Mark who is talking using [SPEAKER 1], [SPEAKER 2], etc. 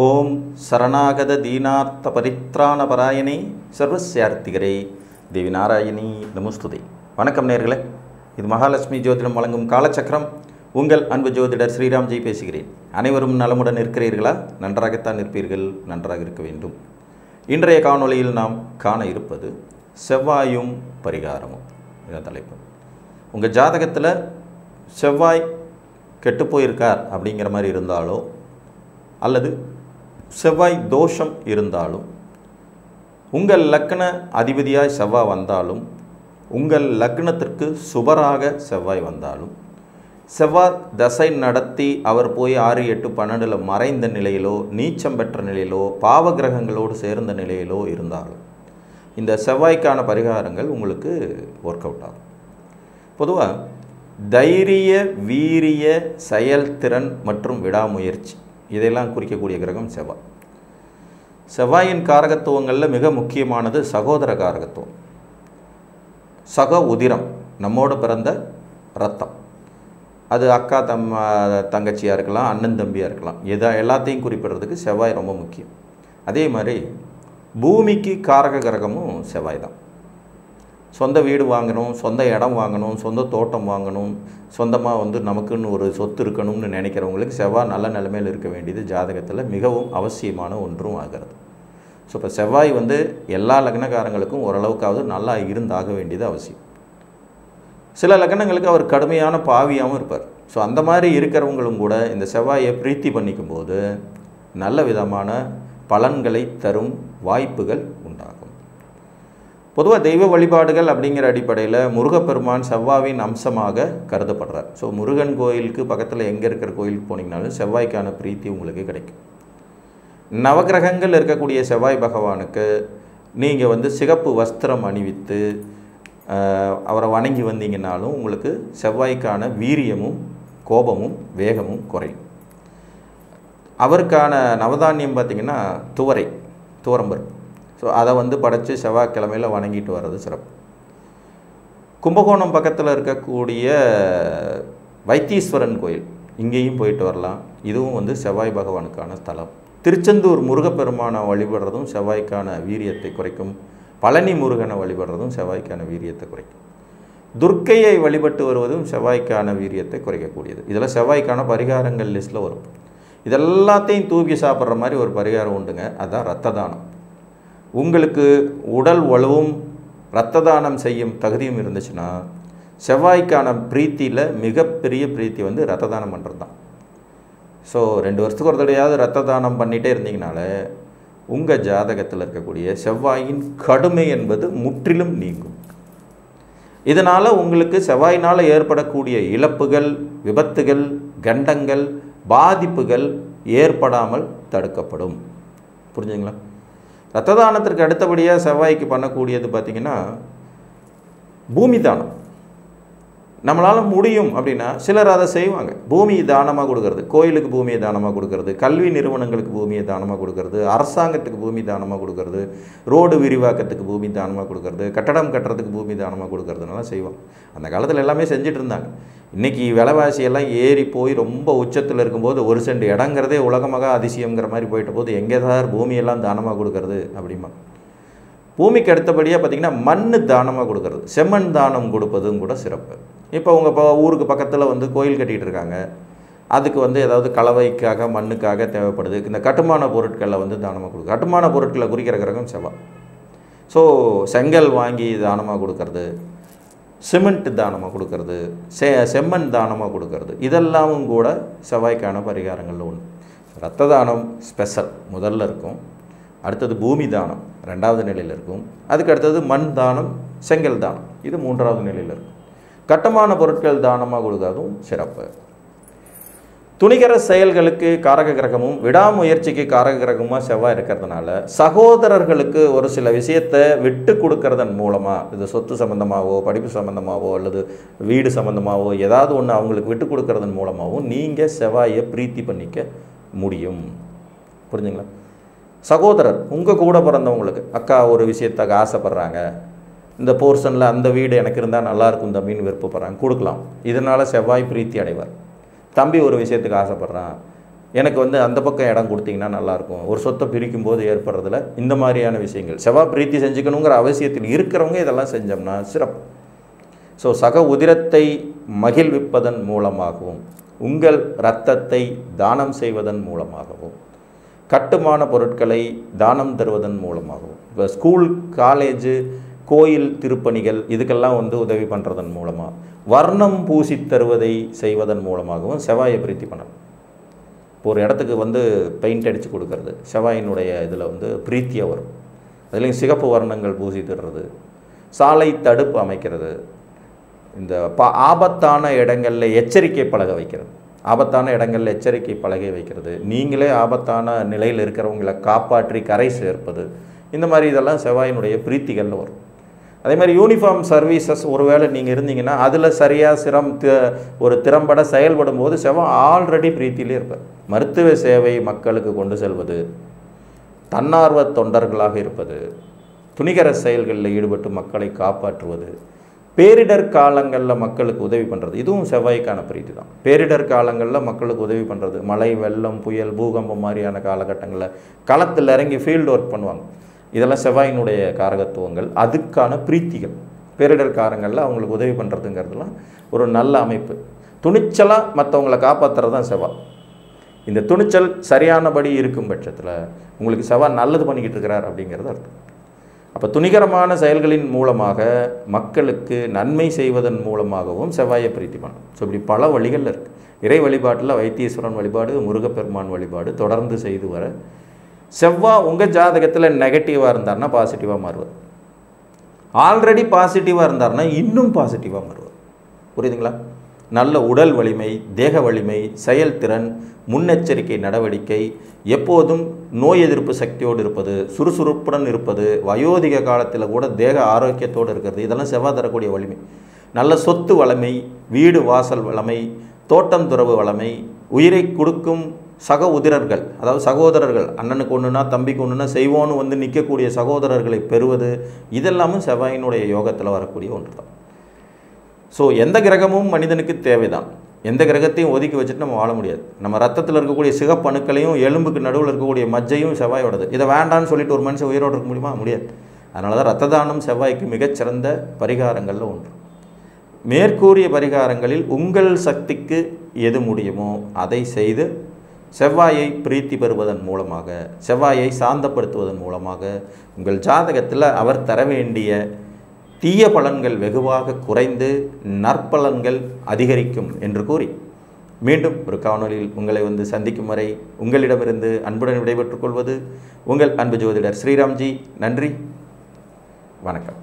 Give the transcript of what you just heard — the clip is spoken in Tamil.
[SPEAKER 1] ஓம் சரணாகத தீனார்த்த பரித்ராண பராயணே சர்வஸ்யார்த்திகரே தேவி நாராயணி நமஸ்துதே. வணக்கம் நேர்களே, இது மகாலட்சுமி ஜோதிடம் வழங்கும் காலச்சக்கரம். உங்கள் அன்பு ஜோதிடர் ஸ்ரீராம்ஜி பேசுகிறேன். அனைவரும் நலமுடன் இருக்கிறீர்களா? நன்றாகத்தான் இருப்பீர்கள், நன்றாக இருக்க வேண்டும். இன்றைய காணொளியில் நாம் காண இருப்பது செவ்வாயும் பரிகாரமும். இதான் தலைப்பு. உங்கள் ஜாதகத்தில் செவ்வாய் கெட்டுப்போயிருக்கார் அப்படிங்கிற மாதிரி இருந்தாலோ அல்லது செவ்வாய் தோஷம் இருந்தாலும், உங்கள் லக்ன அதிபதியாய் செவ்வாய் வந்தாலும், உங்கள் லக்னத்திற்கு சுபராக செவ்வாய் வந்தாலும், செவ்வாய் தசை நடத்தி அவர் போய் 6, 8, 12 மறைந்த நிலையிலோ நீச்சம் பெற்ற நிலையிலோ பாவ கிரகங்களோடு சேர்ந்த நிலையிலோ இருந்தாலும் இந்த செவ்வாய்க்கான பரிகாரங்கள் உங்களுக்கு ஒர்க் அவுட் ஆகும். பொதுவாக தைரிய, வீரிய, செயல்திறன் மற்றும் விடாமுயற்சி இதெல்லாம் குறிக்கக்கூடிய கிரகம் செவ்வாய். செவ்வாயின் காரகத்துவங்களில் மிக முக்கியமானது சகோதர காரகத்துவம். சக உதிரம், நம்மோடு பிறந்த இரத்தம். அது அக்கா தங்கச்சியாக இருக்கலாம், அண்ணன் தம்பியாக இருக்கலாம். எல்லாத்தையும் குறிப்பிடுறதுக்கு செவ்வாய் ரொம்ப முக்கியம். அதே மாதிரி பூமிக்கு காரக கிரகமும் செவ்வாய் தான். சொந்த வீடு வாங்கணும், சொந்த இடம் வாங்கணும், சொந்த தோட்டம் வாங்கணும், சொந்தமாக நமக்குன்னு ஒரு சொத்து இருக்கணும்னு நினைக்கிறவங்களுக்கு செவ்வாய் நல்ல நிலைமையில் இருக்க வேண்டியது ஜாதகத்தில் மிகவும் அவசியமான ஒன்றும் ஆகிறது. ஸோ இப்போ செவ்வாய் எல்லா லக்னக்காரங்களுக்கும் ஓரளவுக்காவது நல்லா இருந்தாக வேண்டியது அவசியம். சில லக்னங்களுக்கு அவர் கடுமையான பாவியாகவும் இருப்பார். ஸோ அந்த மாதிரி இருக்கிறவங்களும் கூட இந்த செவ்வாயை பிரீத்தி பண்ணிக்கும்போது நல்ல விதமான பலன்களை தரும் வாய்ப்புகள் உண்டாகும். பொதுவாக தெய்வ வழிபாடுகள் அப்படிங்கிற அடிப்படையில் முருகப்பெருமான் செவ்வாயின் அம்சமாக கருதப்படுறார். ஸோ முருகன் கோயிலுக்கு பக்கத்தில் எங்கே இருக்கிற கோயிலுக்கு போனீங்கனாலும் செவ்வாய்க்கான பிரீத்தி உங்களுக்கு கிடைக்கும். நவகிரகங்கள் இருக்கக்கூடிய செவ்வாய் பகவானுக்கு நீங்கள் சிகப்பு வஸ்திரம் அணிவித்து அவரை வணங்கி வந்தீங்கன்னாலும் உங்களுக்கு செவ்வாய்க்கான வீரியமும் கோபமும் வேகமும் குறையும். அவருக்கான நவதானியம் பார்த்திங்கன்னா துவரம்பருப்பு. ஸோ அதை படைத்து செவ்வாய்க்கிழமையில் வணங்கிட்டு வர்றது சிறப்பு. கும்பகோணம் பக்கத்தில் இருக்கக்கூடிய வைத்தீஸ்வரன் கோயில், இங்கேயும் போயிட்டு வரலாம். இதுவும் செவ்வாய் பகவானுக்கான ஸ்தலம். திருச்செந்தூர் முருகப்பெருமானை வழிபடுறதும் செவ்வாய்க்கான வீரியத்தை குறைக்கும். பழனி முருகனை வழிபடுறதும் செவ்வாய்க்கான வீரியத்தை குறைக்கும். துர்க்கையை வழிபட்டு வருவதும் செவ்வாய்க்கான வீரியத்தை குறைக்கக்கூடியது. இதில் செவ்வாய்க்கான பரிகாரங்கள் லிஸ்ட்டில் வரும். இதெல்லாத்தையும் தூக்கி சாப்பிட்ற மாதிரி ஒரு பரிகாரம் உண்டுங்க, அதுதான் இரத்த தானம். உங்களுக்கு உடல் வலுவும் இரத்த தானம் செய்யும் தகுதியும் இருந்துச்சுன்னா செவ்வாய்க்கான பிரீத்தியில் மிகப்பெரிய பிரீத்தி இரத்த தானம் பண்ணுறது தான். ஸோ 2 வருஷத்துக்கு ஒரு தடையாவது இரத்த தானம் பண்ணிகிட்டே இருந்தீங்கனாலே உங்கள் ஜாதகத்தில் இருக்கக்கூடிய செவ்வாயின் கடுமை என்பது முற்றிலும் நீங்கும். இதனால் உங்களுக்கு செவ்வாயினால் ஏற்படக்கூடிய இழப்புகள், விபத்துகள், கண்டங்கள், பாதிப்புகள் ஏற்படாமல் தடுக்கப்படும். புரிஞ்சுங்களா? இரத்த தானத்திற்கு அடுத்தபடியாக செவ்வாய்க்கு பண்ணக்கூடியது பார்த்திங்கன்னா பூமி தானம். நம்மளால் முடியும் அப்படின்னா சிலர் அதை செய்வாங்க. பூமியை தானமாக கொடுக்கறது, கோயிலுக்கு பூமியை தானமாக கொடுக்கறது, கல்வி நிறுவனங்களுக்கு பூமியை தானமாக கொடுக்கறது, அரசாங்கத்துக்கு பூமி தானமாக கொடுக்கறது, ரோடு விரிவாக்கத்துக்கு பூமி தானமாக கொடுக்கறது, கட்டடம் கட்டுறதுக்கு பூமி தானமாக கொடுக்கறதுனால செய்வாங்க. அந்த காலத்தில் எல்லாமே செஞ்சுட்டு இருந்தாங்க. இன்றைக்கி விலைவாசியெல்லாம் ஏறி போய் ரொம்ப உச்சத்தில் இருக்கும்போது 1 சென்ட் இடங்கிறதே உலகமாக அதிசயங்கிற மாதிரி போயிட்ட போது எங்கே தான் பூமியெல்லாம் தானமாக கொடுக்கறது அப்படிமா. பூமிக்கு அடுத்தபடியாக பார்த்திங்கன்னா மண் தானமாக கொடுக்கறது, செம்மண் தானம் கொடுப்பதும் கூட சிறப்பு. இப்போ உங்கள் ஊருக்கு பக்கத்தில் கோயில் கட்டிகிட்டு இருக்காங்க. அதுக்கு ஏதாவது கலவைக்காக மண்ணுக்காக தேவைப்படுது. இந்த கட்டுமான பொருட்களில் தானமாக கொடுக்குறது. கட்டுமான பொருட்களை குறிக்கிற கிரகம் செவ்வாய். ஸோ செங்கல் வாங்கி தானமாக கொடுக்கறது, சிமெண்ட் தானமாக கொடுக்கறது, செம்மண் தானமாக கொடுக்கறது, இதெல்லாமும் கூட செவ்வாய்க்கான பரிகாரங்களில் ஒன்று. இரத்த தானம் ஸ்பெஷல் முதல்ல இருக்கும். அடுத்தது பூமி தானம் 2வது நிலையில் இருக்கும். அதுக்கு அடுத்தது மண் தானம், செங்கல் தானம், இது 3வது நிலையில் இருக்கும். கட்டுமான பொருட்கள் தானமாக கொடுக்கறதும் சிறப்பு. துணிகர செயல்களுக்கு காரக கிரகமும் விடாமுயற்சிக்கு காரக கிரகமாக செவ்வாய் இருக்கிறதுனால சகோதரர்களுக்கு ஒரு சில விஷயத்தை விட்டு கொடுக்கறதன் மூலமாக, இது சொத்து சம்மந்தமாகவோ படிப்பு சம்மந்தமாகவோ அல்லது வீடு சம்மந்தமாகவோ ஏதாவது ஒன்று அவங்களுக்கு விட்டு கொடுக்கறதன் மூலமாகவும் நீங்கள் செவ்வாயை பிரீத்தி பண்ணிக்க முடியும். புரிஞ்சுங்களா? சகோதரர் உங்கள் கூட பிறந்தவங்களுக்கு அக்கா ஒரு விஷயத்துக்கு ஆசைப்படுறாங்க, இந்த போர்ஷனில் அந்த வீடு எனக்கு இருந்தால் நல்லாயிருக்கும் தம்பின்னு விருப்பப்படுறாங்க, கொடுக்கலாம். இதனால் செவ்வாய் பிரீத்தி அடைவார். தம்பி ஒரு விஷயத்துக்கு ஆசைப்படுறான், எனக்கு வந்து அந்த பக்கம் இடம் கொடுத்தீங்கன்னா நல்லாயிருக்கும், ஒரு சொத்தை பிரிக்கும் போது ஏற்படுறதுல இந்த மாதிரியான விஷயங்கள் செவ்வாய் பிரீத்தி செஞ்சுக்கணுங்கிற அவசியத்தில் இருக்கிறவங்க இதெல்லாம் செஞ்சோம்னா சிறப்பு. ஸோ சக உதிரத்தை மகிழ்விப்பதன் மூலமாகவும், உங்கள் இரத்தத்தை தானம் செய்வதன் மூலமாகவும், கட்டுமான பொருட்களை தானம் தருவதன் மூலமாகவும், இப்போ ஸ்கூல் காலேஜு கோயில் திருப்பணிகள் இதுக்கெல்லாம் வந்து உதவி பண்ணுறதன் மூலமாக, வர்ணம் பூசி தருவதை செய்வதன் மூலமாகவும் செவ்வாயை பிரீத்தி பண்ணணும். இப்போ ஒரு இடத்துக்கு வந்து பெயிண்ட் அடித்து கொடுக்கறது செவ்வாயினுடைய இதில் வந்து பிரீத்தியாக வரும். அதுலேயும் சிகப்பு வர்ணங்கள் பூசி தர்றது, சாலை தடுப்பு அமைக்கிறது, இந்த ஆபத்தான இடங்களில் எச்சரிக்கை பலகை வைக்கிறது, ஆபத்தான இடங்களில் எச்சரிக்கை பலகை வைக்கிறது, நீங்களே ஆபத்தான நிலையில் இருக்கிறவங்களை காப்பாற்றி கரை சேர்ப்பது, இந்த மாதிரி இதெல்லாம் செவ்வாயினுடைய பிரீத்திகளில் வரும். அதே மாதிரி யூனிஃபார்ம் சர்வீசஸ் ஒருவேளை நீங்கள் இருந்தீங்கன்னா அதில் சரியாக ஒரு திறம்பட செயல்படும் போது செவ்வாய் ஆல்ரெடி பிரீத்திலே இருப்பார். மருத்துவ சேவை மக்களுக்கு கொண்டு செல்வது, தன்னார்வ தொண்டர்களாக இருப்பது, துணிகர செயல்களில் ஈடுபட்டு மக்களை காப்பாற்றுவது, பேரிடர் காலங்களில் மக்களுக்கு உதவி பண்ணுறது, இதுவும் செவ்வாய்க்கான பிரீத்தி தான். பேரிடர் காலங்களில் மக்களுக்கு உதவி பண்ணுறது, மழை வெள்ளம் புயல் பூகம்பம் மாதிரியான காலகட்டங்களில் களத்தில் இறங்கி ஃபீல்டு ஒர்க் பண்ணுவாங்க. இதெல்லாம் செவ்வாயினுடைய காரகத்துவங்கள், அதுக்கான பிரீத்திகள். பேரிடர் காலங்களில் அவங்களுக்கு உதவி பண்ணுறதுங்கிறதுலாம் ஒரு நல்ல அமைப்பு. துணிச்சலாக மற்றவங்களை காப்பாற்றுறது தான் செவ்வாய். இந்த துணிச்சல் சரியானபடி இருக்கும் பட்சத்தில் உங்களுக்கு செவ்வாய் நல்லது பண்ணிக்கிட்டு இருக்கிறார் அப்படிங்கிறது அர்த்தம். அப்போ துணிகரமான செயல்களின் மூலமாக மக்களுக்கு நன்மை செய்வதன் மூலமாகவும் செவ்வாயை பிரீத்தி பண்ணணும். ஸோ இப்படி பல வழிகளில் இருக்குது. இறை வழிபாட்டில் வைத்தீஸ்வரன் வழிபாடு, முருகப்பெருமான் வழிபாடு தொடர்ந்து செய்து வர, செவ்வாய் உங்கள் ஜாதகத்தில் நெகட்டிவாக இருந்தார்னா பாசிட்டிவாக மாறுவார். ஆல்ரெடி பாசிட்டிவாக இருந்தார்னா இன்னும் பாசிட்டிவாக மாறுவார். புரியுதுங்களா? நல்ல உடல் வலிமை, தேக வலிமை, செயல்திறன், முன்னெச்சரிக்கை நடவடிக்கை, எப்போதும் நோய் எதிர்ப்பு சக்தியோடு இருப்பது, சுறுசுறுப்புடன் இருப்பது, வயோதிக காலத்தில் கூட தேக ஆரோக்கியத்தோடு இருக்கிறது, இதெல்லாம் செவ்வாய் தரக்கூடிய வலிமை. நல்ல சொத்து வளமை, வீடு வாசல் வளமை, தோட்டம் துறவு வளமை, உயிரை கொடுக்கும் சக உதிரர்கள், அதாவது சகோதரர்கள், அண்ணனுக்கு ஒன்றுனா தம்பிக்கு ஒன்றுனா செய்வோன்னு வந்து நிற்கக்கூடிய சகோதரர்களை பெறுவது, இதெல்லாமும் செவ்வாயினுடைய யோகத்தில் வரக்கூடிய ஒன்று தான். ஸோ எந்த கிரகமும் மனிதனுக்கு தேவைதான். எந்த கிரகத்தையும் ஒதுக்கி வச்சுட்டு நம்ம வாழ முடியாது. நம்ம ரத்தத்தில் இருக்கக்கூடிய சிகப்பணுக்களையும் எலும்புக்கு நடுவில் இருக்கக்கூடிய மஜ்ஜையும் செவ்வாயோடது. இதை வேண்டான்னு சொல்லிட்டு ஒரு மனுஷன் உயிரோடு இருக்க முடியுமா? முடியாது. அதனால தான் ரத்த தானம் செவ்வாய்க்கு மிகச்சிறந்த பரிகாரங்களில் ஒன்று. மேற்கூறிய பரிகாரங்களில் உங்கள் சக்திக்கு எது முடியுமோ அதை செய்து செவ்வாயை பிரீத்தி பெறுவதன் மூலமாக, செவ்வாயை சாந்தப்படுத்துவதன் மூலமாக உங்கள் ஜாதகத்தில் அவர் தர வேண்டிய தீய பலன்கள் வெகுவாக குறைந்து நற்பலன்கள் அதிகரிக்கும் என்று கூறி, மீண்டும் ஒரு காணொலியில் உங்களை வந்து சந்திக்கும் வரை உங்களிடமிருந்து அன்புடன் விடைபெற்றுக் கொள்வது உங்கள் அன்பு ஜோதிடர் ஸ்ரீராம்ஜி. நன்றி, வணக்கம்.